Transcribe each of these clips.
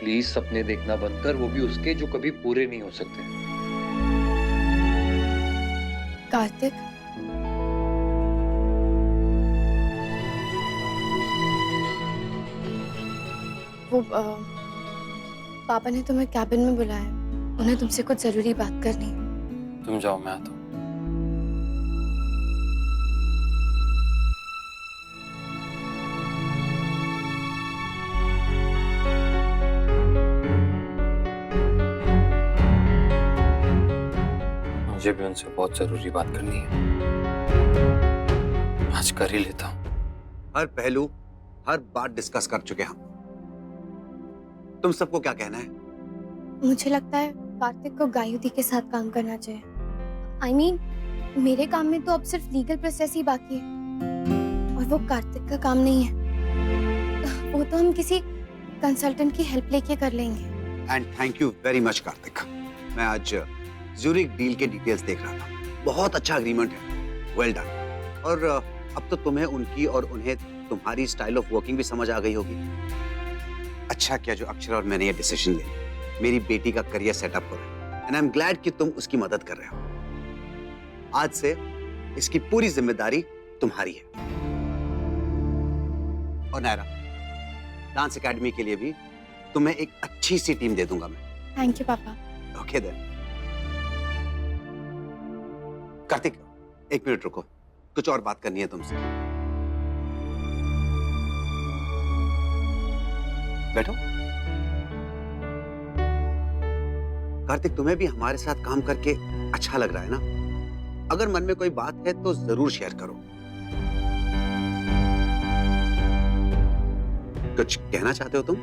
Please सपने देखना बंद कर, वो भी उसके जो कभी पूरे नहीं हो सकते। कार्तिक, वो पापा ने तुम्हें कैबिन में बुलाया। उन्हें तुमसे कुछ जरूरी बात करनी है। तुम जाओ, मैं आता हूँ। मुझे भी उनसे बहुत जरूरी बात करनी है, आज कर ही लेता हूँ। हर पहलू, हर बात डिस्कस कर चुके हम। तुम सबको क्या कहना है? मुझे लगता है कार्तिक को गायुदी के साथ काम करना चाहिए। I mean, मेरे काम में तो अब सिर्फ लीगल प्रोसेस ही बाकी है और वो कार्तिक का काम नहीं है। वो तो हम किसी कंसल्टेंट की हेल्प लेके कर लेंगे। And thank you very much Kartik. मैं आज ज़ूरिक डील के डिटेल्स देख रहा था, बहुत अच्छा एग्रीमेंट है, वेल डन। और अब तो तुम्हें उनकी और उन्हें तुम्हारी स्टाइल ऑफ वर्किंग भी समझ आ गई होगी। अच्छा किया जो अक्षरा और मैंने ये डिसीजन ले लिया। मेरी बेटी का करियर सेटअप हो रहा है एंड आई एम ग्लैड कि तुम उसकी मदद कर रहे हो। आज से इसकी पूरी जिम्मेदारी तुम्हारी है। और नायरा, डांस एकेडमी के लिए भी तुम्हें एक अच्छी सी टीम दे दूंगा मैं। थैंक यू पापा। Okay then. कार्तिक, एक मिनट रुको, कुछ और बात करनी है तुमसे। बैठो। कार्तिक, तुम्हें भी हमारे साथ काम करके अच्छा लग रहा है ना? अगर मन में कोई बात है तो जरूर शेयर करो। कुछ कहना चाहते हो तुम?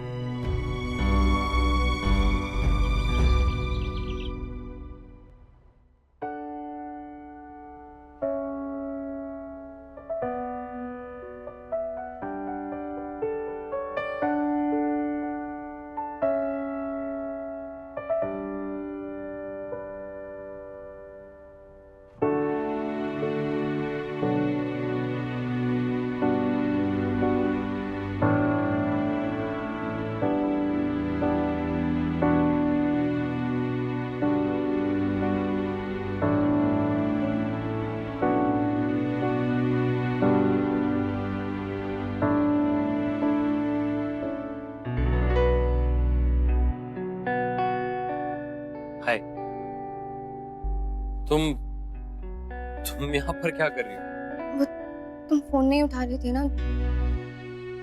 हाय। तुम यहाँ पर क्या कर रही हो? वो तुम फोन नहीं उठा रही थी ना,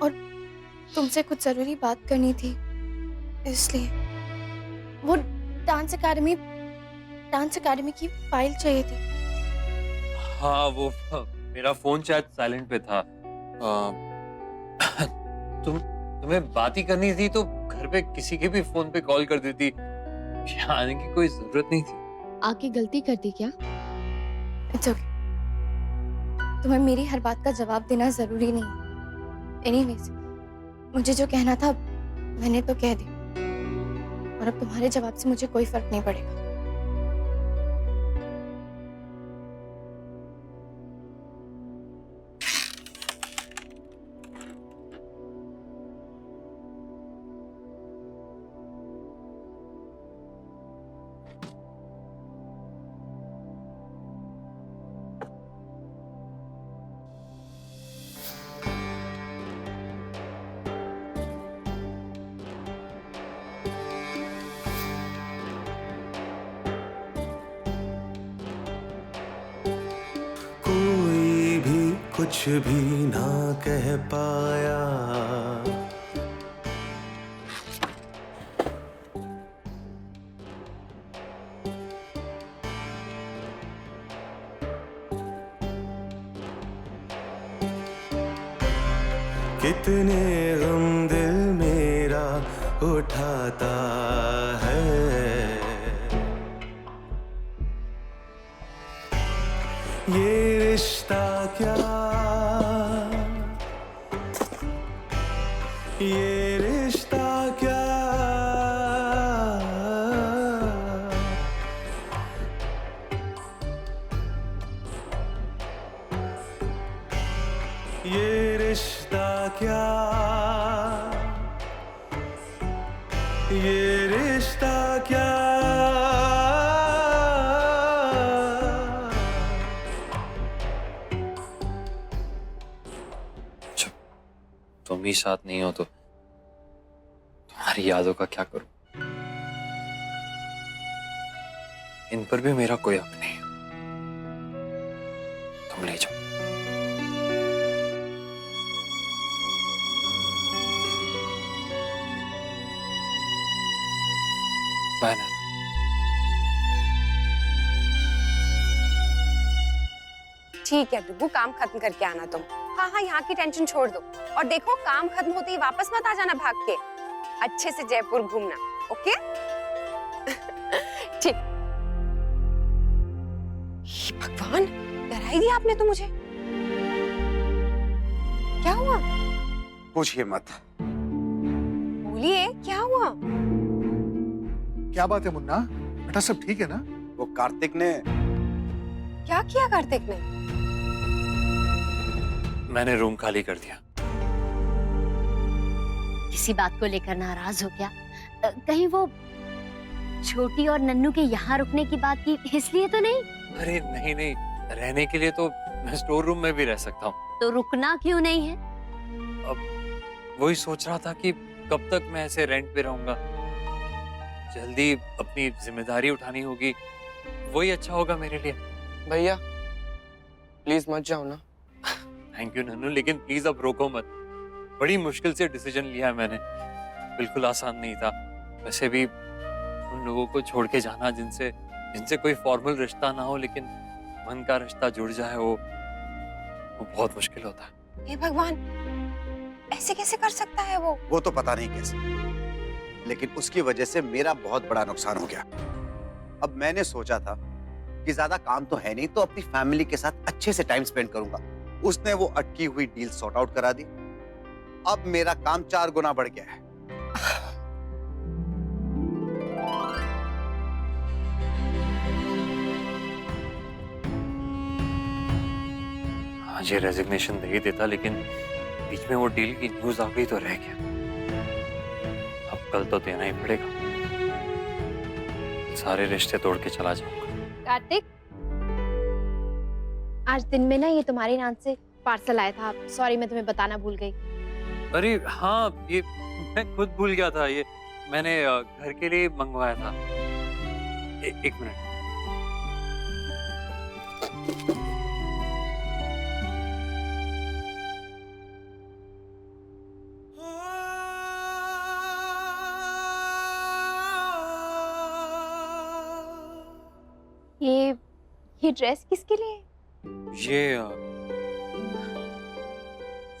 और तुमसे कुछ जरूरी बात करनी थी, इसलिए। वो डांस एकेडमी की फाइल चाहिए थी। हाँ, वो मेरा फोन शायद साइलेंट पे था। तुम्हें बात ही करनी थी तो घर पे किसी के भी फोन पे कॉल कर देती, यहाँ आने की कोई जरूरत नहीं थी। आके गलती कर दी क्या? It's okay. तुम्हें मेरी हर बात का जवाब देना जरूरी नहीं। एनीवेज, मुझे जो कहना था मैंने तो कह दिया, और अब तुम्हारे जवाब से मुझे कोई फर्क नहीं पड़ेगा। कुछ भी ना कह पाया। कितने गम दिल मेरा उठाता है, ये रिश्ता क्या, ये रिश्ता क्या, ये रिश्ता क्या, ये रिश्ता क्या तुम ही साथ नहीं हो तो तुम्हारी यादों का क्या करूं? इन पर भी मेरा कोई हक नहीं। तुम ले जाओ। बाय ना। ठीक है डुगू, काम खत्म करके आना तुम। हाँ हाँ, यहाँ की टेंशन छोड़ दो। और देखो, काम खत्म होते ही वापस मत आ जाना भाग के। अच्छे से जयपुर घूमना, ओके? ठीक। हे भगवान, डरा ही दिया आपने तो मुझे। क्या हुआ? पूछिए मत। बोलिए, क्या हुआ? क्या बात है मुन्ना? बेटा सब ठीक है ना? वो कार्तिक ने क्या किया कार्तिक ने? मैंने रूम खाली कर दिया। किसी बात को लेकर नाराज हो क्या? कहीं वो छोटी और नन्नू के यहाँ रुकने की बात की इसलिए तो नहीं? अरे नहीं नहीं, रहने के लिए तो मैं स्टोर रूम में भी रह सकता हूँ। तो रुकना क्यों नहीं है? वही सोच रहा था कि कब तक मैं ऐसे रेंट पे रहूंगा। जल्दी अपनी जिम्मेदारी उठानी होगी, वही अच्छा होगा मेरे लिए। भैया प्लीज मत जाओ ना। थैंक यू नन्नू, लेकिन प्लीज अब रोको मत। बड़ी मुश्किल से डिसीजन लिया है मैंने, बिल्कुल आसान नहीं था। वैसे भी उन लोगों को छोड़ के जाना जिनसे कोई फॉर्मल रिश्ता ना हो लेकिन मन का रिश्ता जुड़ जाए, वो बहुत मुश्किल होता है। हे भगवान, ऐसे कैसे कर सकता है वो? वो तो पता नहीं कैसे, लेकिन उसकी वजह से मेरा बहुत बड़ा नुकसान हो गया। अब मैंने सोचा था कि ज्यादा काम तो है नहीं, तो अपनी फैमिली के साथ अच्छे से टाइम स्पेंड करूंगा। उसने वो अटकी हुई डील सॉर्ट आउट करा दी। अब मेरा काम 4 गुना बढ़ गया है। आज ये रेजिग्नेशन दे ही देता, लेकिन बीच में वो डील की न्यूज आ गई तो रह गया। अब कल तो देना ही पड़ेगा। सारे रिश्ते तोड़ के चला जाऊंगा। कार्तिक, आज दिन में ना ये तुम्हारे नाम से पार्सल आया था। सॉरी, मैं तुम्हें बताना भूल गई। अरे हाँ, ये मैं खुद भूल गया था। ये मैंने घर के लिए मंगवाया था। एक मिनट। ये ड्रेस किसके लिए?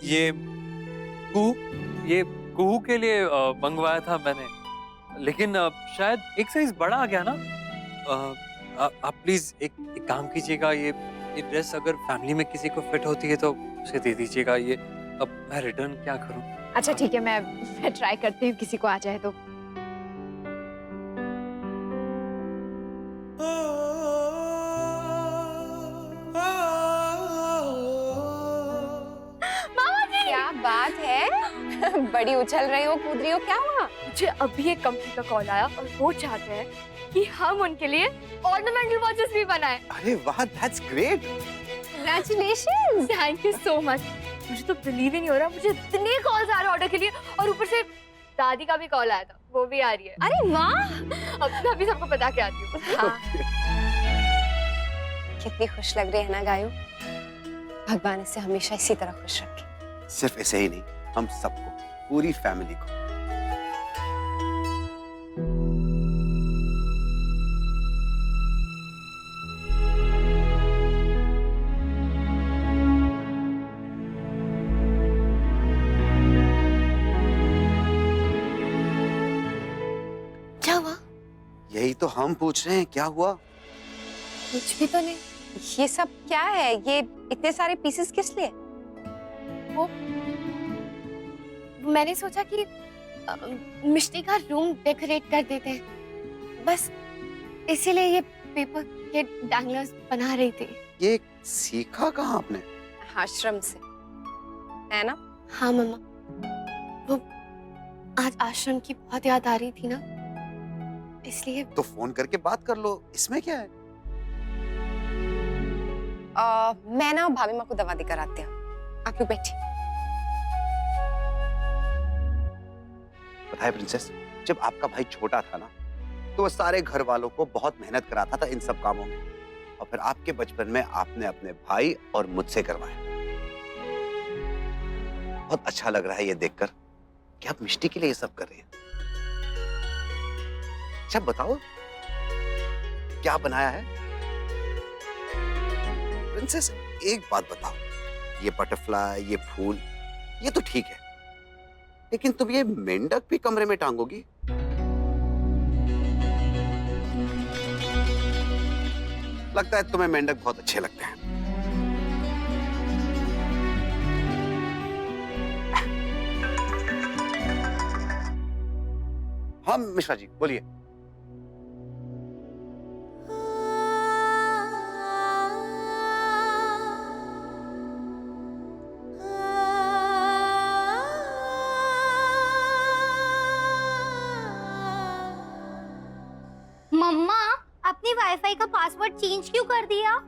ये कुहू के लिए मंगवाया था मैंने, लेकिन शायद एक साइज बड़ा आ गया ना। आप प्लीज एक काम कीजिएगा। ये ड्रेस अगर फैमिली में किसी को फिट होती है तो उसे दे दीजिएगा। ये अब मैं रिटर्न क्या करूं? अच्छा ठीक है, मैं ट्राई करती हूँ, किसी को आ जाए तो। क्या बात है? बड़ी उछल रही हो, कूद रही हो, क्या हुआ? मुझे अभी एक कंपनी का कॉल आया और वो चाहते हैं कि हम उनके लिए ऑर्नामेंटल वॉचेस भी बनाएं। अरे वाह, that's great. Congratulations! Thank you so much. मुझे तो बिलीव ही नहीं हो रहा, मुझे इतने कॉल्स आ रहे हैं ऑर्डर के लिए, और ऊपर से दादी का भी कॉल आया था, वो भी आ रही है। अरे वाह! अब मैं अभी सबको बता के आती हूँ। हाँ। कितनी खुश लग रही है ना गायू। भगवान इसे हमेशा इसी तरह खुश रखे। सिर्फ ऐसे ही नहीं, हम सबको, पूरी फैमिली को। क्या हुआ? यही तो हम पूछ रहे हैं, क्या हुआ? कुछ भी तो नहीं। ये सब क्या है? ये इतने सारे पीसेस किस लिए? वो मैंने सोचा कि मिष्टी का रूम डेकोरेट कर देते हैं, बस इसीलिए ये पेपर के डैंगलर्स बना रही थी। ये सीखा कहाँ आपने? आश्रम से, है ना? हाँ मम्मा, वो आज आश्रम की बहुत याद आ रही थी ना, इसलिए। तो फोन करके बात कर लो, इसमें क्या है? मैं ना भाभी माँ को दवा देकर आती हूँ, आप लोग बैठिए। पता है प्रिंसेस, जब आपका भाई छोटा था ना, तो वो सारे घर वालों को बहुत मेहनत कराता था इन सब कामों में, और फिर आपके बचपन में आपने अपने भाई और मुझसे करवाया। बहुत अच्छा लग रहा है ये देखकर कि आप मिष्टी के लिए ये सब कर रहे हैं। अच्छा बताओ, क्या बनाया है? प्रिंसेस एक बात बताओ, ये बटरफ्लाई, ये फूल, ये तो ठीक है, लेकिन तुम ये मेंढक भी कमरे में टांगोगी? लगता है तुम्हें मेंढक बहुत अच्छे लगते हैं। हाँ मिश्रा जी बोलिए। मम्मा, अपनी वाईफाई का पासवर्ड चेंज क्यों कर दिया?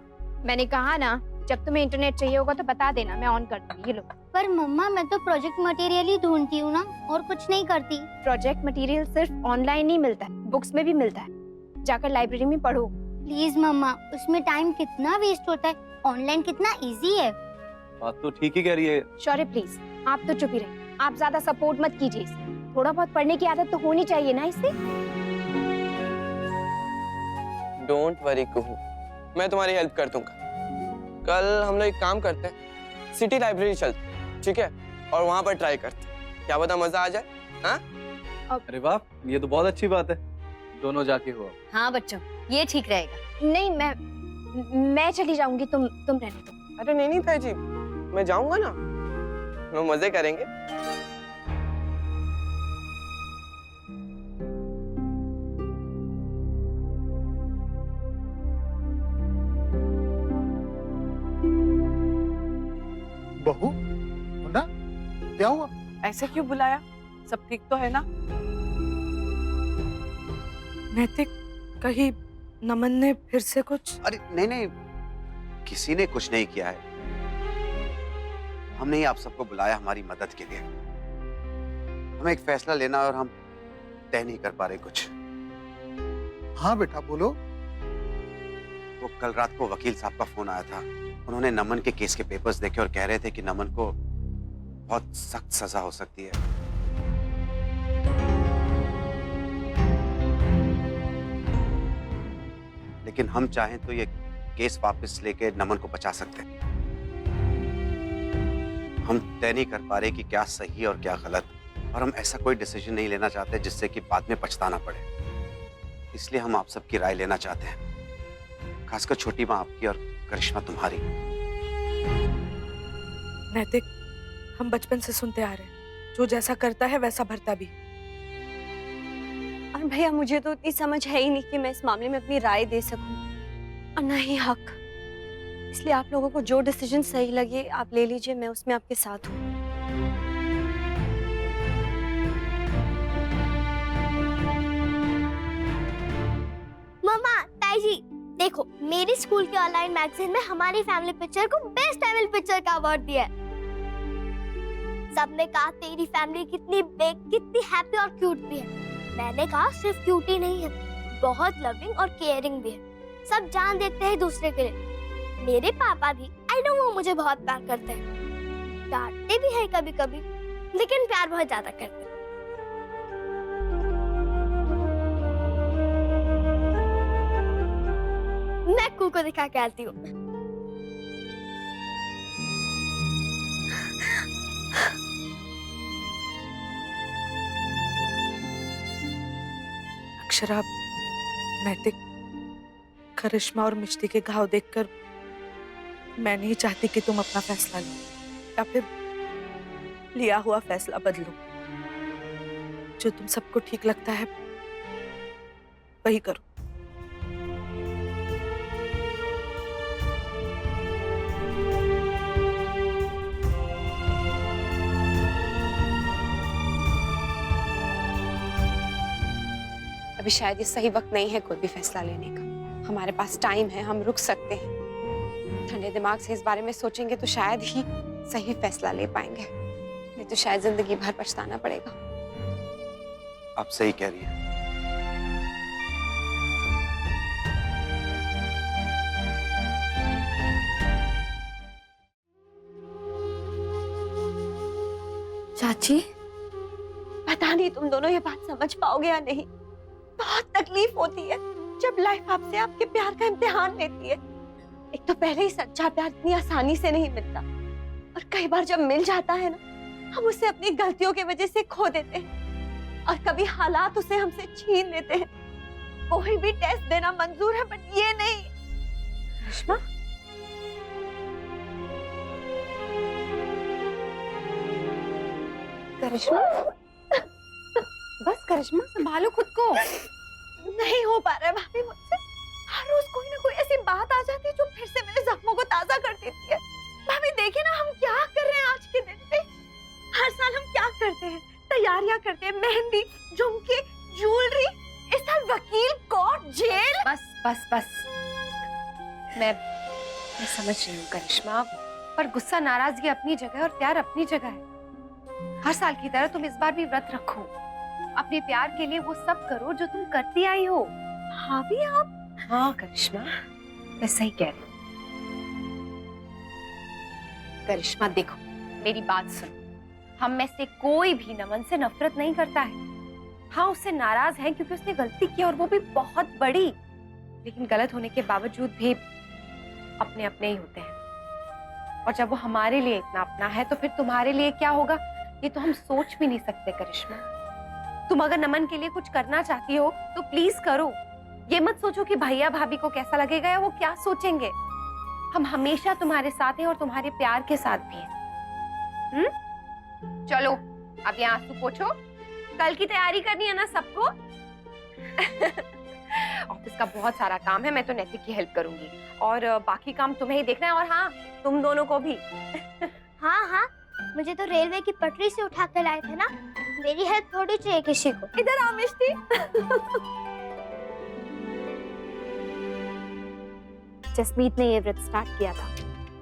मैंने कहा ना, जब तुम्हें इंटरनेट चाहिए होगा तो बता देना, मैं ऑन कर दूंगी। ये लो। पर मम्मा, मैं तो प्रोजेक्ट मटेरियल ही ढूंढती हूँ ना, और कुछ नहीं करती। प्रोजेक्ट मटेरियल सिर्फ ऑनलाइन नहीं मिलता है, बुक्स में भी मिलता है। जाकर लाइब्रेरी में पढ़ो। प्लीज मम्मा, उसमें टाइम कितना वेस्ट होता है, ऑनलाइन कितना इजी है। बात तो ठीक ही कह रही है। शौर्य प्लीज, आप तो चुप ही रहे, आप ज्यादा सपोर्ट मत कीजिए इसे। थोड़ा बहुत पढ़ने की आदत तो होनी चाहिए ना इसे। डोंट वरी कुहू, मैं तुम्हारी हेल्प कर दूंगा। कल हम लोग एक काम करते हैं, सिटी लाइब्रेरी चलते हैं, ठीक है? और वहां पर ट्राई करते हैं, क्या पता मजा आ जाए। हाँ? अरे वाह, ये तो बहुत अच्छी बात है, दोनों जाके हुआ। हाँ बच्चों, ये ठीक रहेगा। नहीं, मैं चली जाऊंगी, तुम रहने दो। अरे नहीं ताई जी, मैं जाऊंगा ना, हम मजे करेंगे। बहू, मुन्ना, क्या हुआ? ऐसे क्यों बुलाया? सब ठीक तो है ना? नैतिक, कहीं नमन ने फिर से कुछ? अरे नहीं नहीं, किसी ने कुछ नहीं किया है। हमने ही आप सबको बुलाया हमारी मदद के लिए। हमें एक फैसला लेना और हम तय नहीं कर पा रहे कुछ। हाँ बेटा बोलो। वो कल रात को वकील साहब का फोन आया था। उन्होंने नमन के केस के पेपर्स देखे और कह रहे थे कि नमन को बहुत सख्त सजा हो सकती है। लेकिन हम चाहें तो ये केस वापस लेके नमन को बचा सकते हैं। हम तय नहीं कर पा रहे कि क्या सही और क्या गलत, और हम ऐसा कोई डिसीजन नहीं लेना चाहते जिससे कि बाद में पछताना पड़े। इसलिए हम आप सबकी राय लेना चाहते हैं, खासकर छोटी माँ आपकी और करिश्मा तुम्हारी। नैतिक, हम बचपन से सुनते आ रहे हैं, जो जैसा करता है वैसा भरता भी। और भैया, मुझे तो इतनी समझ है ही नहीं कि मैं इस मामले में अपनी राय दे सकूं, और ना ही हक। इसलिए आप लोगों को जो डिसीजन सही लगे आप ले लीजिए, मैं उसमें आपके साथ हूँ। मम्मा, ताई जी, देखो, मेरी स्कूल के ऑनलाइन मैगजीन में हमारी फैमिली पिक्चर को बेस्ट फैमिली पिक्चर का अवार्ड दिया है। सबने कहा तेरी फैमिली कितनी बिग, कितनी हैप्पी और क्यूट भी है। मैंने कहा सिर्फ क्यूट ही नहीं है, बहुत लविंग और केयरिंग भी है। सब जान देते हैं दूसरे के लिए। मेरे पापा भी, आई नो, वो मुझे बहुत प्यार करते हैं। डांटते भी हैं कभी कभी, लेकिन प्यार बहुत ज्यादा करते हैं। मैं कू को दिखा के आती हूँ। अक्षरा, नैतिक, करिश्मा और मिष्टी के घाव देखकर मैं नहीं चाहती कि तुम अपना फैसला लो या फिर लिया हुआ फैसला बदलो। जो तुम सबको ठीक लगता है वही करो। अभी शायद ये सही वक्त नहीं है कोई भी फैसला लेने का। हमारे पास टाइम है, हम रुक सकते हैं। ठंडे दिमाग से इस बारे में सोचेंगे तो शायद ही सही फैसला ले पाएंगे, नहीं तो शायद जिंदगी भर पछताना पड़ेगा। आप सही कह रही हैं। चाची, पता नहीं तुम दोनों ये बात समझ पाओगे या नहीं। बहुत तकलीफ होती है जब लाइफ आपसे आपके प्यार का इम्तिहान लेती है। एक तो पहले ही सच्चा प्यार इतनी आसानी से नहीं मिलता, और कई बार जब मिल जाता है ना, हम उसे अपनी गलतियों की वजह से खो देते हैं, और कभी हालात उसे हमसे छीन लेते हैं। कोई भी टेस्ट देना मंजूर है, बट ये नहीं। करिश्मा, करिश्मा, बस करिश्मा, संभालो खुद को। नहीं हो पा रहा है भाभी मुझसे। हर रोज कोई ना कोई ऐसी बात आ जाती है जो फिर से मेरे जख्मों को ताजा कर देती है। भाभी देखिए ना, हम क्या कर रहे हैं आज के दिन पे। हर साल हम क्या करते हैं, तैयारियां करते हैं, मेहंदी, झुमके, ज्वेलरी। इस साल वकील, कोर्ट, जेल। बस बस बस, मैं समझ रही हूँ करिश्मा, पर गुस्सा नाराजगी अपनी जगह और प्यार अपनी जगह है। हर साल की तरह तुम इस बार भी व्रत रखो, अपने प्यार के लिए वो सब करो जो तुम करती आई हो। भाभी आप? हाँ करिश्मा, मैं सही कह रही हूँ। करिश्मा देखो, मेरी बात सुनो। हम में से कोई भी नमन से नफरत नहीं करता है। हाँ, उससे नाराज है क्योंकि उसने गलती की, और वो भी बहुत बड़ी। लेकिन गलत होने के बावजूद भी अपने अपने ही होते हैं, और जब वो हमारे लिए इतना अपना है तो फिर तुम्हारे लिए क्या होगा ये तो हम सोच भी नहीं सकते। करिश्मा, तुम अगर नमन के लिए कुछ करना चाहती हो तो प्लीज करो। ये मत सोचो कि भैया भाभी को कैसा लगेगा या वो क्या सोचेंगे। हम हमेशा तुम्हारे साथ हैं और तुम्हारे प्यार के साथ भी हैं। चलो अब यहाँ आंसू पोंछो, कल की तैयारी करनी है ना सबको। ऑफिस का बहुत सारा काम है, मैं तो नैतिक की हेल्प करूंगी, और बाकी काम तुम्हें ही देखना है, और हाँ तुम दोनों को भी। हाँ हाँ, मुझे तो रेलवे की पटरी से उठा कर लाए थे ना, मेरी हेल्प थोड़ी चाहिए किसी को। इधर आ मिष्टी। जसमीत ने ये व्रत स्टार्ट किया था,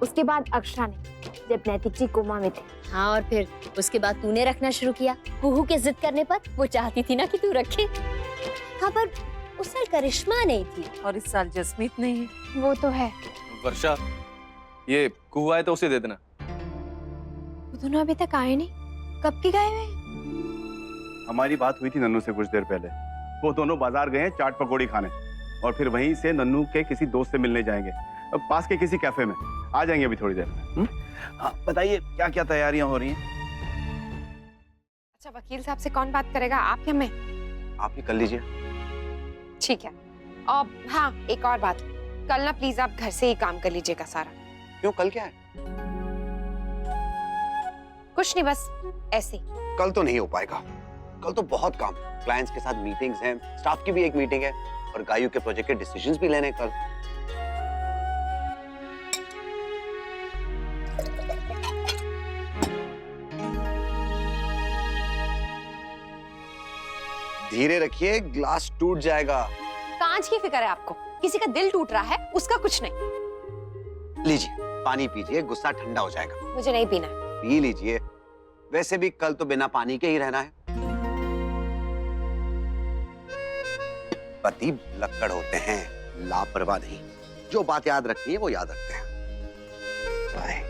उसके बाद अक्षरा ने, जब नैतिक जी कोमा में थे। हाँ, और फिर उसके बाद तूने रखना शुरू किया। कुहू के जिद करने पर वो चाहती थी ना कि तू रखे। हाँ, पर उस साल करिश्मा नहीं थी और इस साल जसमीत नहीं है। वो तो है। वर्षा, ये कुहू आए तो उसे दे देना। वो दोनों अभी तक आए नहीं, कब की गए हुए? हमारी बात हुई थी नन्नू से कुछ देर पहले। वो दोनों बाजार गए हैं चाट पकौड़ी खाने, और फिर वहीं से नन्नू के किसी दोस्त से मिलने जाएंगे, अब पास के किसी कैफे में। आ जाएंगे अभी थोड़ी देर में। हाँ, बताइए क्या क्या तैयारियां हो रही हैं? अच्छा, वकील साहब से कौन बात करेगा, आप या मैं? आप ही कर लीजिए। ठीक है। और हाँ, एक और बात, कल ना प्लीज आप घर से ही काम कर लीजिएगा सारा। क्यों, कल क्या है? कुछ नहीं, बस ऐसे ही। कल तो नहीं हो पाएगा, कल तो बहुत काम, क्लाइंट्स के साथ मीटिंग्स हैं, स्टाफ की भी एक मीटिंग है, और गायू के प्रोजेक्ट के डिसीजंस भी लेने कल। धीरे रखिए, ग्लास टूट जाएगा। कांच की फिक्र है आपको, किसी का दिल टूट रहा है उसका कुछ नहीं। लीजिए पानी पीजिए, गुस्सा ठंडा हो जाएगा। मुझे नहीं पीना। पी लीजिए, वैसे भी कल तो बिना पानी के ही रहना है। पति लक्कड़ होते हैं, लापरवाह नहीं। जो बात याद रखनी है वो याद रखते हैं। बाय।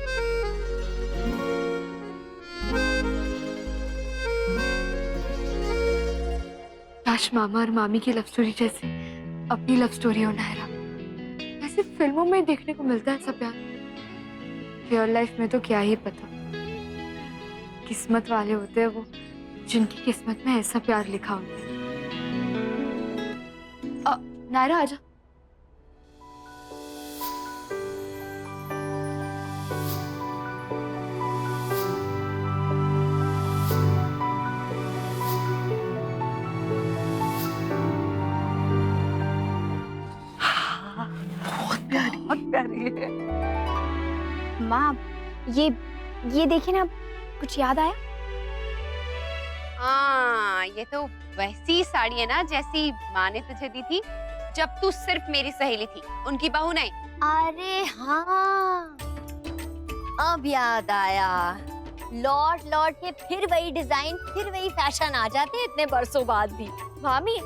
काश मामा और मामी की लव स्टोरी जैसे अपनी लव स्टोरी हो नायरा। ऐसे फिल्मों में देखने को मिलता है सब प्यार, रियल लाइफ में तो क्या ही पता। किस्मत वाले होते हैं वो जिनकी किस्मत में ऐसा प्यार लिखा होता है। नायरा आजा। बहुत प्यारी है। माँ, ये देखिए ना, कुछ याद आया? हाँ, ये तो वैसी साड़ी है ना जैसी माँ ने तुझे दी थी जब तू सिर्फ मेरी सहेली थी, उनकी बहू नहीं। अरे हाँ, अब याद आया। लौट लौट के फिर वही डिजाइन, फिर वही फैशन आ जाते हैं इतने बरसों बाद भी। मामी,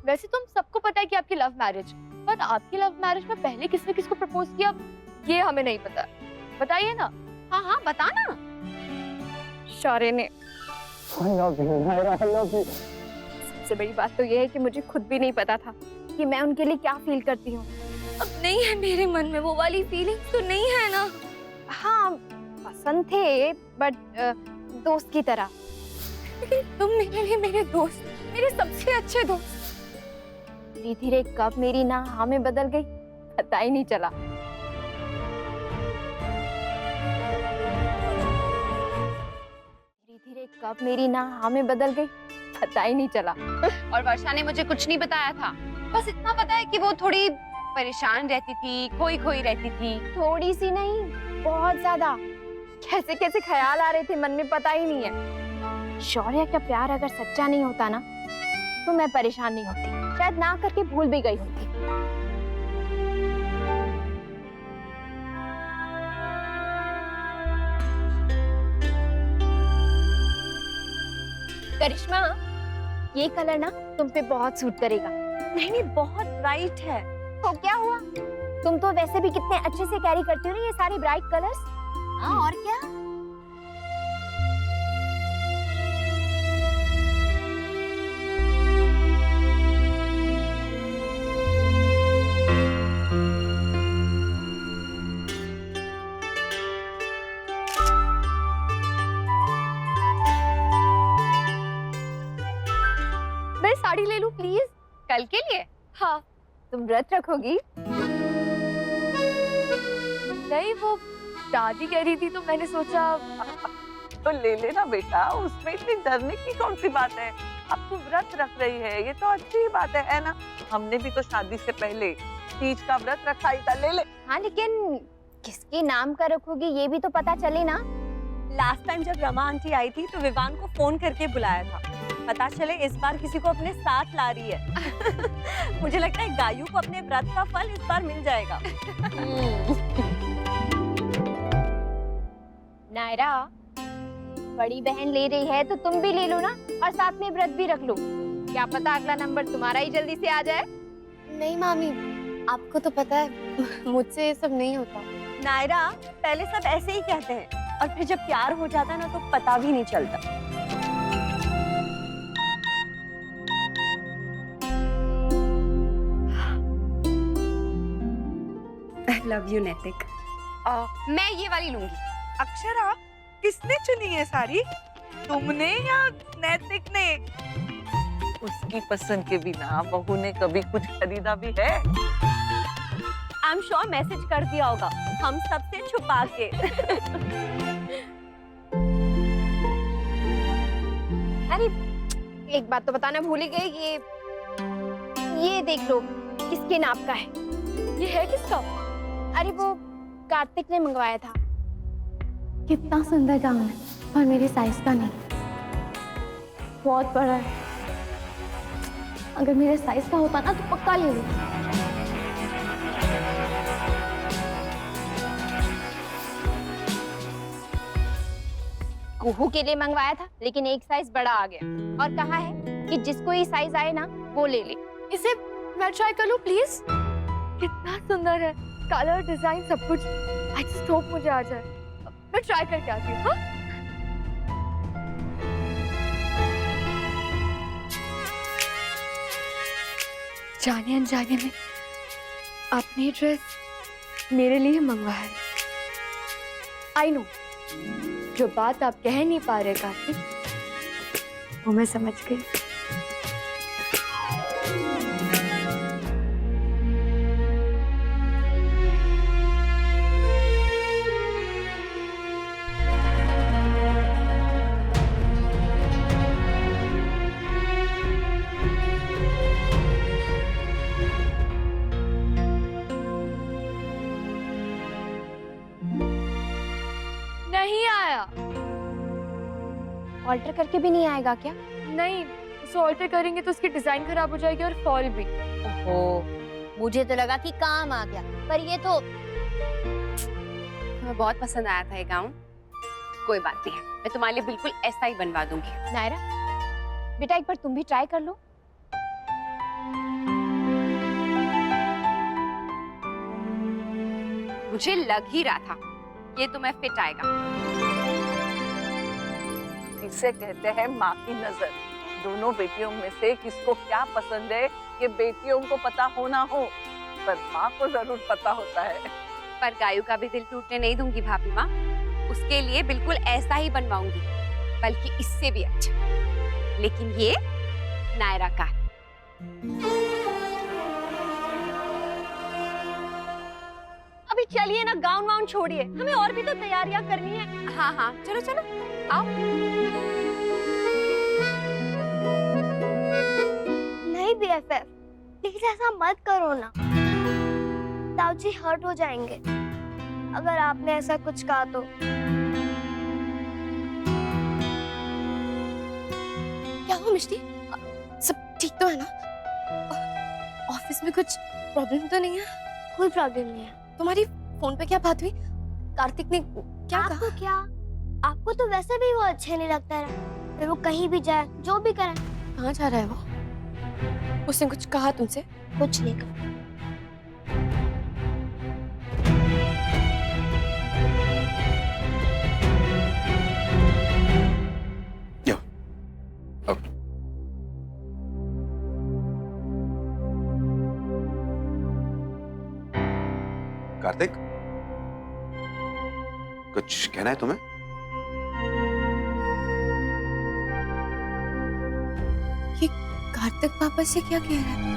वैसे तुम सबको पता है कि आपकी लव मैरिज, पर आपकी लव मैरिज में पहले किसने किसको प्रपोज किया ये हमें नहीं पता। बताइए ना। हाँ हाँ बता ना। शौर्य ने। सबसे बड़ी बात तो ये है कि मुझे खुद भी नहीं पता था कि मैं उनके लिए क्या फील करती हूँ। अब नहीं है मेरे मन में वो वाली फीलिंग तो नहीं है ना। हाँ पसंद थे बट दोस्त की तरह। लेकिन तुम मेरे लिए मेरे दोस्त, मेरे सबसे अच्छे दोस्त। धीरे धीरे कब मेरी ना हाँ में बदल गई पता ही नहीं चला। धीरे धीरे कब मेरी ना हाँ में बदल गई पता ही नहीं चला। और वर्षा ने मुझे कुछ नहीं बताया था, बस इतना पता है कि वो थोड़ी परेशान रहती थी, खोई खोई रहती थी। थोड़ी सी नहीं, बहुत ज्यादा। कैसे कैसे ख्याल आ रहे थे मन में पता ही नहीं है। शौर्य का प्यार अगर सच्चा नहीं होता ना तो मैं परेशान नहीं होती, शायद ना करके भूल भी गई होती। करिश्मा, ये कलर ना तुम पे बहुत सूट करेगा। नहीं नहीं, बहुत ब्राइट है। तो क्या हुआ, तुम तो वैसे भी कितने अच्छे से कैरी करती हो ना ये सारे ब्राइट कलर्स। हाँ और क्या। मैं साड़ी ले लूं प्लीज? कल के लिए? हाँ। तुम व्रत रखोगी? नहीं, वो दादी कह रही थी तो मैंने सोचा। तो ले लेना बेटा, उसमें इतनी डरने की कौन सी बात है। अब तू व्रत रख रही है, ये तो अच्छी ही बात है ना। हमने भी तो शादी से पहले तीज का व्रत रखा ही था, ले ले। हाँ लेकिन किसके नाम का रखोगी ये भी तो पता चले ना। लास्ट टाइम जब रमा आंटी आई थी तो विवान को फोन करके बुलाया था, पता चले इस बार किसी को अपने साथ ला रही है। मुझे लगता है गायू को अपने व्रत का फल इस बार मिल जाएगा। नायरा, बड़ी बहन ले रही है तो तुम भी ले लो ना, और साथ में व्रत भी रख लो। क्या पता अगला नंबर तुम्हारा ही जल्दी से आ जाए। नहीं मामी, आपको तो पता है मुझसे ये सब नहीं होता। नायरा, पहले सब ऐसे ही कहते हैं और फिर जब प्यार हो जाता है ना तो पता भी नहीं चलता। I love you, नैतिक। मैं ये वाली लूंगी। अक्षरा, किसने चुनी है साड़ी, तुमने या नैतिक ने? उसकी पसंद के बिना बहू ने कभी कुछ खरीदा भी है? आई एम श्योर मैसेज कर दिया होगा हम सबसे छुपा के। अरे एक बात तो बताना भूल ही गई, ये देख लो किसके नाप का है। ये है किसका? अरे वो कार्तिक ने मंगवाया था। कितना सुंदर गाउन है, और मेरे साइज का नहीं, बहुत बड़ा है। अगर मेरे साइज का होता ना तो पक्का ले लो। कुहू के लिए मंगवाया था लेकिन एक साइज बड़ा आ गया, और कहा है कि जिसको ये साइज आए ना वो ले ले। इसे मैं ट्राई कर लूं प्लीज? कितना सुंदर है, कलर, डिजाइन, सब कुछ। आई जस्ट होप मुझे आ जाए। मैं ट्राई करके आती हूँ। हाँ? जाने अनजाने में आपने ड्रेस मेरे लिए मंगवाया है। आई नो, जो बात आप कह नहीं पा रहे कार्तिक, वो मैं समझ गई। नहीं आया। ऑल्टर करके भी नहीं आएगा क्या? नहीं, सॉल्ट करेंगे तो उसकी डिजाइन खराब हो जाएगी और फॉल भी। ओहो, मुझे तो लगा कि काम आ गया, पर ये तो तुम्हें बहुत पसंद आया था ये गाउन। कोई बात नहीं है, मैं तुम्हारे लिए बिल्कुल ऐसा ही बनवा दूंगी। नायरा, बेटा एक बार तुम भी ट्राई कर लो। मुझे लग ही रहा था ये तुम्हें फिट आएगा। इसे कहते हैं माँ की नजर। दोनों बेटियों में से किसको क्या पसंद है ये बेटियों को पता होना हो, पर माँ को जरूर पता होता है। पर गायू का भी दिल टूटने नहीं दूंगी भाभी माँ। उसके लिए बिल्कुल ऐसा ही बनवाऊंगी, बल्कि इससे भी अच्छा। लेकिन ये नायरा का है। अभी चलिए ना, गाउन वाउन छोड़िए, हमें और भी तो तैयारियां करनी है। हाँ हाँ, चलो चलो आओ। नहीं BFF, प्लीज ऐसा मत करो ना, ताऊ जी हर्ट हो जाएंगे अगर आपने ऐसा कुछ कहा तो। क्या हुआ मिष्टी? सब ठीक तो है ना? ऑफिस में कुछ प्रॉब्लम तो नहीं है? कोई प्रॉब्लम नहीं है। तुम्हारी फोन पे क्या बात हुई? कार्तिक ने क्या कहा? आपको क्या? आपको तो वैसे भी वो अच्छे नहीं लगता है, फिर वो कहीं भी जाए, जो भी करे। कहाँ जा रहा है वो? उसने कुछ कहा तुमसे? कुछ नहीं कहा। कार्तिक, कुछ कहना है तुम्हें? ये कार्तिक पापा से क्या कह रहा है?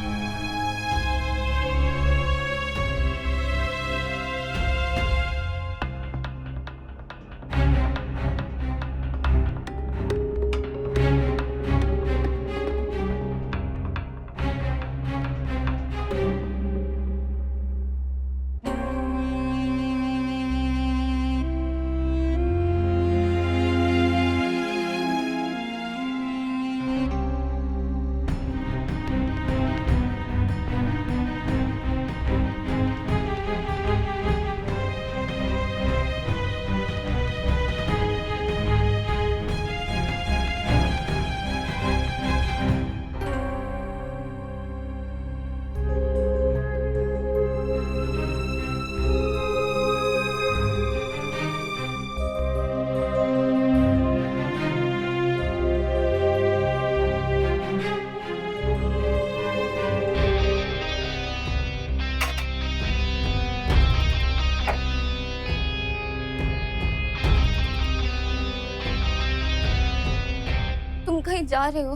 तुम कहीं जा रहे हो?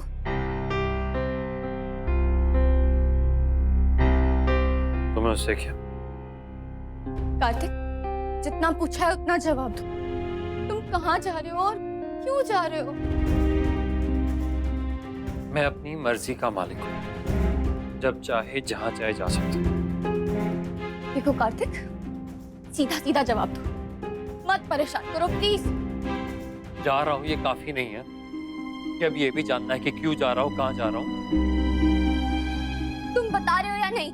तुम्हें उससे क्या? कार्तिक, जितना पूछा है उतना जवाब दो। तुम कहाँ जा रहे हो और क्यों जा रहे हो? मैं अपनी मर्जी का मालिक हूँ, जब चाहे जहाँ चाहे जा सकता हूँ। देखो कार्तिक, सीधा सीधा जवाब दो, मत परेशान करो प्लीज। जा रहा हूँ ये काफी नहीं है कि अब ये भी जानना है कि क्यों जा रहा हूँ, कहाँ जा रहा हूँ? तुम बता रहे हो या नहीं?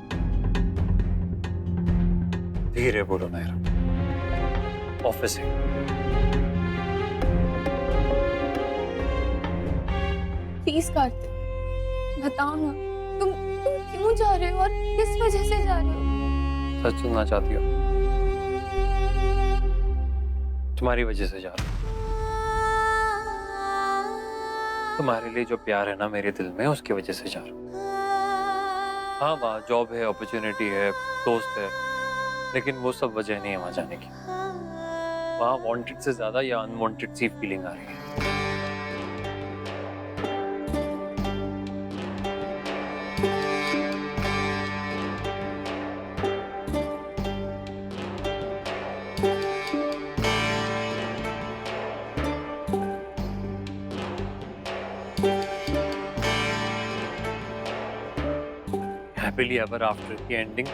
धीरे बोलो नायरा, ऑफिस है। प्लीज कार्तिक, बताओ ना, तुम क्यों जा रहे हो और किस वजह से जा रहे हो? सच सुनना चाहती हो? तुम्हारी वजह से जा रहा हूँ। तुम्हारे लिए जो प्यार है ना मेरे दिल में, उसकी वजह से जा रहा हूँ। हाँ, वहाँ जॉब है, अपॉर्चुनिटी है, दोस्त है, लेकिन वो सब वजह नहीं है वहाँ जाने की। वहाँ वांटेड से ज्यादा या अनवांटेड सी फीलिंग आ रही है। हैप्पीली एवर आफ्टर की एंडिंग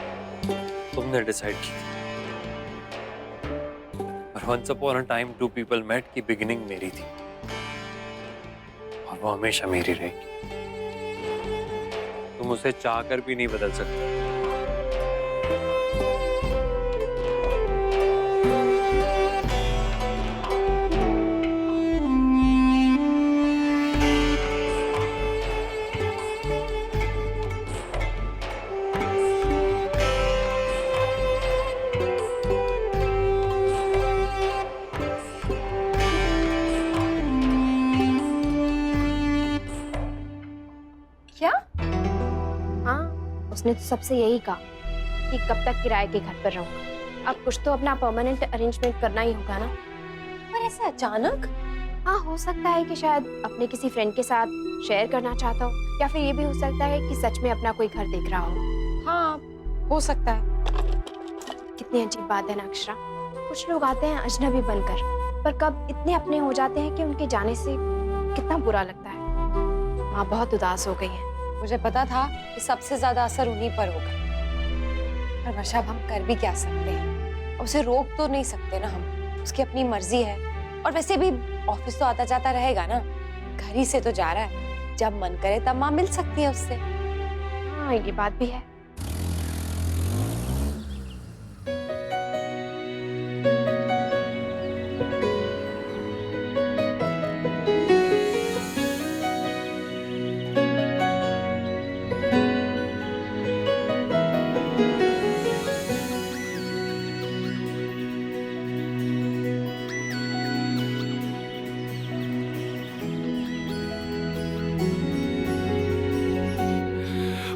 तुमने डिसाइड की थी, और once upon a time two people met की बिगिनिंग मेरी थी, और वो हमेशा मेरी रहेगी। तुम उसे चाहकर भी नहीं बदल सकते। क्या? हाँ, उसने तो सबसे यही कहा कि कब तक किराए के घर पर रहूंगा। अब कुछ तो अपना परमानेंट अरेंजमेंट करना ही होगा ना। पर ऐसे अचानक? हाँ, हो सकता है कि शायद अपने किसी फ्रेंड के साथ शेयर करना चाहता हो, या फिर ये भी हो सकता है कि सच में अपना कोई घर देख रहा हो। हाँ, हो सकता है। कितनी अजीब बात है ना अक्षरा, कुछ लोग आते हैं अजनबी बनकर, पर कब इतने अपने हो जाते हैं कि उनके जाने से कितना बुरा लगता है। माँ बहुत उदास हो गई है। मुझे पता था कि सबसे ज्यादा असर उन्हीं पर होगा, पर वर्षा अब हम कर भी क्या सकते हैं? उसे रोक तो नहीं सकते ना हम, उसकी अपनी मर्जी है। और वैसे भी ऑफिस तो आता जाता रहेगा ना, घर ही से तो जा रहा है, जब मन करे तब माँ मिल सकती है उससे। हाँ, ये बात भी है।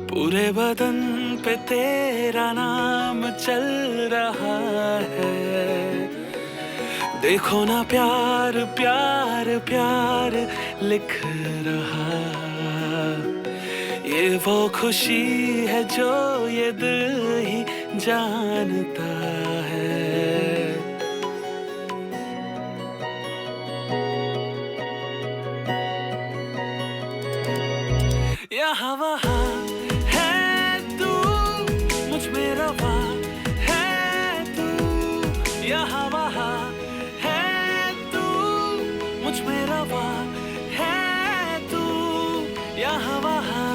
पूरे बदन पे तेरा नाम चल रहा है, देखो ना प्यार प्यार प्यार लिख रहा। ये वो खुशी है जो ये दिल ही जानता है। यहाँ वहाँ यहाँ वहाँ है तू, मुझ में रवा है तू, यहाँ वहाँ।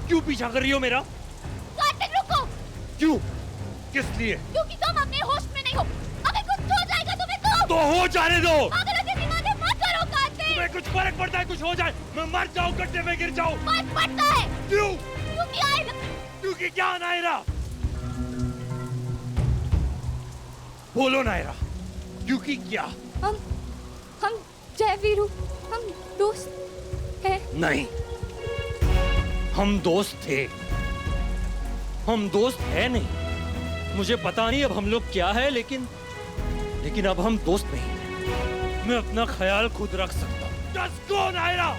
क्यों पीछा कर रही हो मेरा? कार्तिक रुको! क्यों? किस लिए? क्योंकि तुम अपने होश में नहीं हो। अबे कुछ हो जाएगा तुम्हें तो हो जाने दो। पागलों जैसी बातें मत करो कार्तिक। तुम्हें कुछ फर्क पड़ता है? कुछ हो जाए मैं मर जाऊं, गड्ढे में गिर जाऊं? फर्क पड़ता है। क्यों? क्योंकि क्या नायरा? बोलो नायरा, क्योंकि क्या? हम जय वीरू, हम दोस्त हैं। नहीं, हम दोस्त थे, हम दोस्त है नहीं। मुझे पता नहीं अब हम लोग क्या है, लेकिन अब हम दोस्त नहीं। मैं अपना ख्याल खुद रख सकता हूँ। Just go, Naira.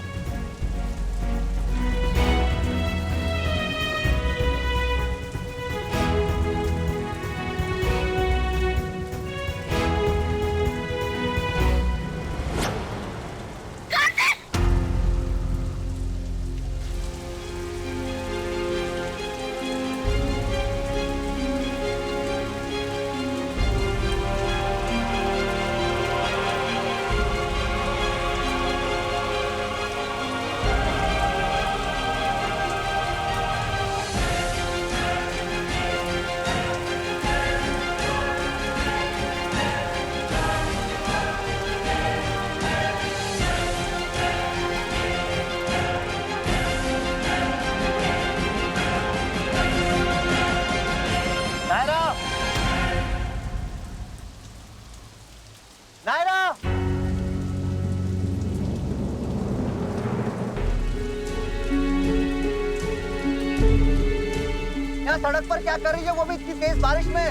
बेटा सड़क पर क्या कर रही है, वो भी इतनी तेज बारिश में?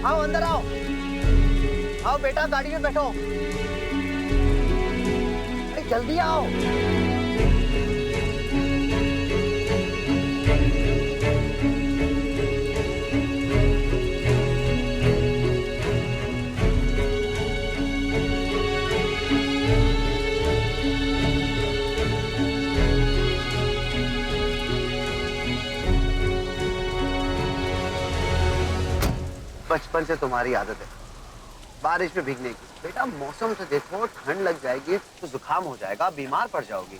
आओ अंदर आओ। आओ बेटा गाड़ी में बैठो। अरे जल्दी आओ। बचपन से तुम्हारी आदत है बारिश में भीगने की। बेटा मौसम से देखो, ठंड लग जाएगी तो जुकाम हो जाएगा, बीमार पड़ जाओगी।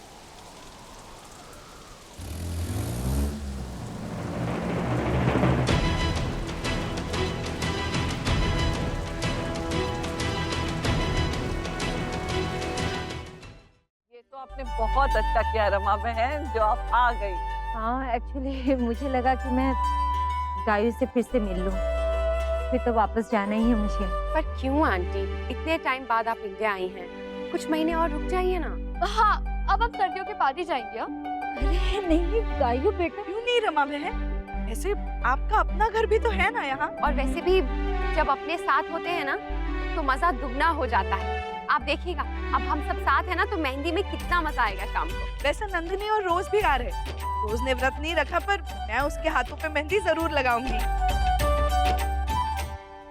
ये तो आपने बहुत अच्छा किया रमा बहन, जो आप आ गई। हाँ एक्चुअली मुझे लगा कि मैं गायू से फिर से मिल लूं, फिर तो वापस जाना ही है मुझे। पर क्यों आंटी, इतने टाइम बाद आप इंडिया आई हैं, कुछ महीने और रुक जाइए ना। हाँ, अब हम सर्दियों के बाद ही जाएंगे। अरे नहीं गायू बेटा। क्यों नहीं रमा बहन, ऐसे आपका अपना घर भी तो है ना यहाँ। और वैसे भी जब अपने साथ होते हैं ना तो मजा दुगना हो जाता है। आप देखिएगा अब हम सब साथ हैं ना तो मेहंदी में कितना मजा आएगा शाम को। वैसे नंदिनी और रोज भी आ रहे। रोज ने व्रत नहीं रखा पर मैं उसके हाथों पे मेहंदी जरूर लगाऊंगी।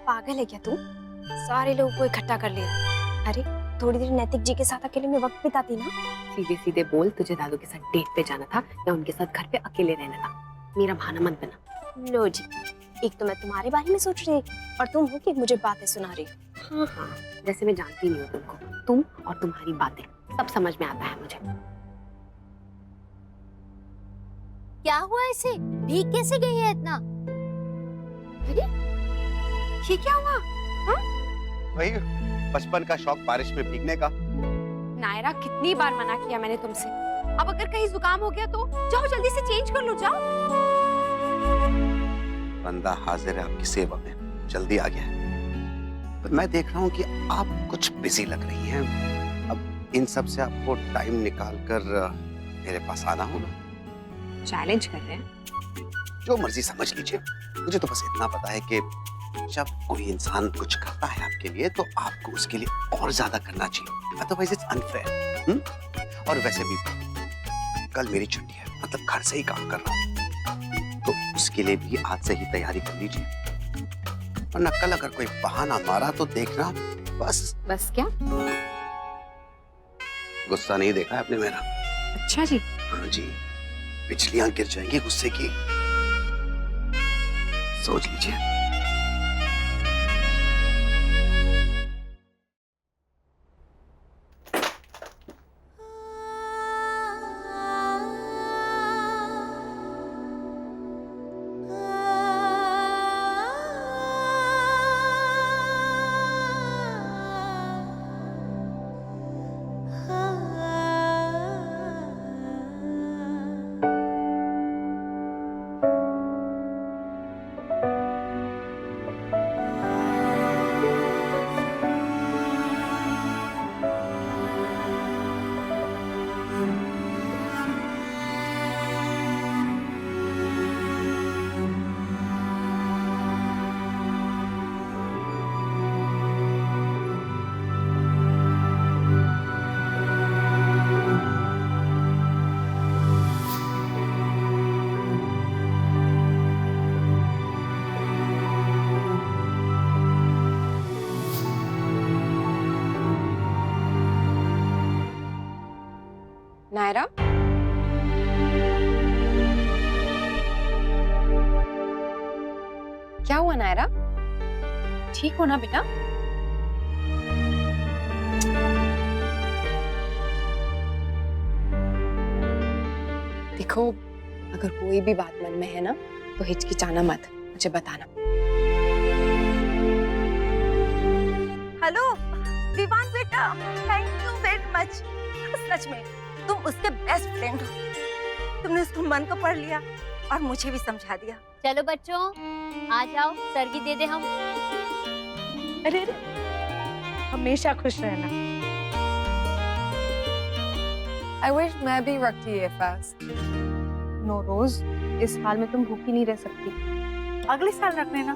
पागल है क्या तू? सारे लोगों को इकट्ठा कर लिया। अरे थोड़ी देर नैतिक जी के साथ अकेले में वक्त बिताती ना। सीधे सीधे बोल, तुझे दादू के साथ डेट पे जाना था या उनके साथ घर पे अकेले रहना था? मेरा बहाना मत बना। लो जी, एक तो मैं तुम्हारे बारे में सोच रही और तुम हो कि मुझे बातें सुना रही। हाँ हाँ, वैसे मैं जानती नहीं हूँ तुमको, तुम और तुम्हारी बातें सब समझ में आता है मुझे। क्या हुआ इसे? भीग कैसे गई है इतना? अरे ये क्या हुआ? वही बचपन का शौक बारिश में भीगने का। नायरा कितनी बार मना किया मैंने तुमसे, अब अगर कहीं जुकाम हो गया तो जाओ जल्दी से चेंज कर लो, जाओ। बंदा हाजिर है आपकी सेवा में, जल्दी आ गया है। पर मैं देख रहा हूँ कि आप कुछ बिजी लग रही हैं। अब इन सब से आपको टाइम निकाल कर मेरे पास आना होगा। चैलेंज कर रहे हैं? जो मर्जी समझ लीजिए, मुझे तो बस इतना पता है कि जब कोई इंसान कुछ करता है आपके लिए तो आपको उसके लिए और ज्यादा करना चाहिए, अदरवाइज इट्स अनफेयर। और वैसे भी कल मेरी छुट्टी है, मतलब घर से ही काम कर रहा हूँ, तो उसके लिए भी आज से ही तैयारी कर लीजिए, वरना कल अगर कोई बहाना मारा तो देखना बस। बस क्या? गुस्सा नहीं देखा है आपने मेरा? अच्छा जी। हाँ जी, बिजलियां गिर जाएंगी गुस्से की, सोच लीजिए। नायरा, क्या हुआ नायरा? ठीक हो ना बेटा? देखो अगर कोई भी बात मन में है ना तो हिचकिचाना मत, मुझे बताना। हेलो विवान बेटा, थैंक यू वेरी मच। सच में तुम उसके बेस्ट फ्रेंड हो। तुमने उसको मन को पढ़ लिया और मुझे भी समझा दिया। चलो बच्चों आ जाओ, सरगी दे दे हम। अरे अरे, हमेशा खुश रहना। आई विश मैं भी रखती ये फास्ट। नो रोज, इस हाल में तुम भूखी नहीं रह सकती। अगले साल रख लेना।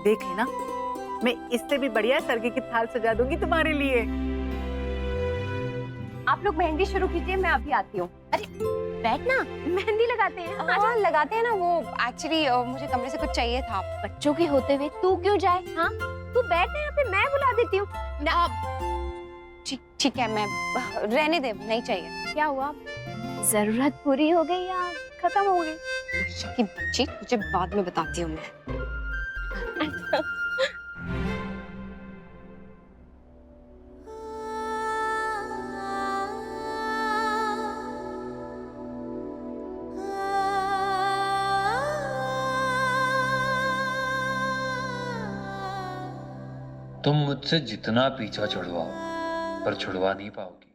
देख लेना, मैं इससे भी बढ़िया सरगी की थाल सजा दूंगी तुम्हारे लिए। आप लोग मेहंदी शुरू कीजिए, मैं अभी आती हूँ। अरे बैठना, मेहंदी लगाते हैं। हाँ लगाते हैं ना। वो एक्चुअली मुझे कमरे से कुछ चाहिए था। बच्चों के होते हुए तू क्यों जाए? हाँ, तू बैठना यहाँ पे, मैं बुला देती हूँ। ठीक है, मैं रहने दे, नहीं चाहिए। क्या हुआ, जरूरत पूरी हो गई या खत्म हो गई? भैया की बच्ची, तुझे बाद में बताती हूँ मैं। तुम मुझसे जितना पीछा छुड़वाओ पर छुड़वा नहीं पाओगे।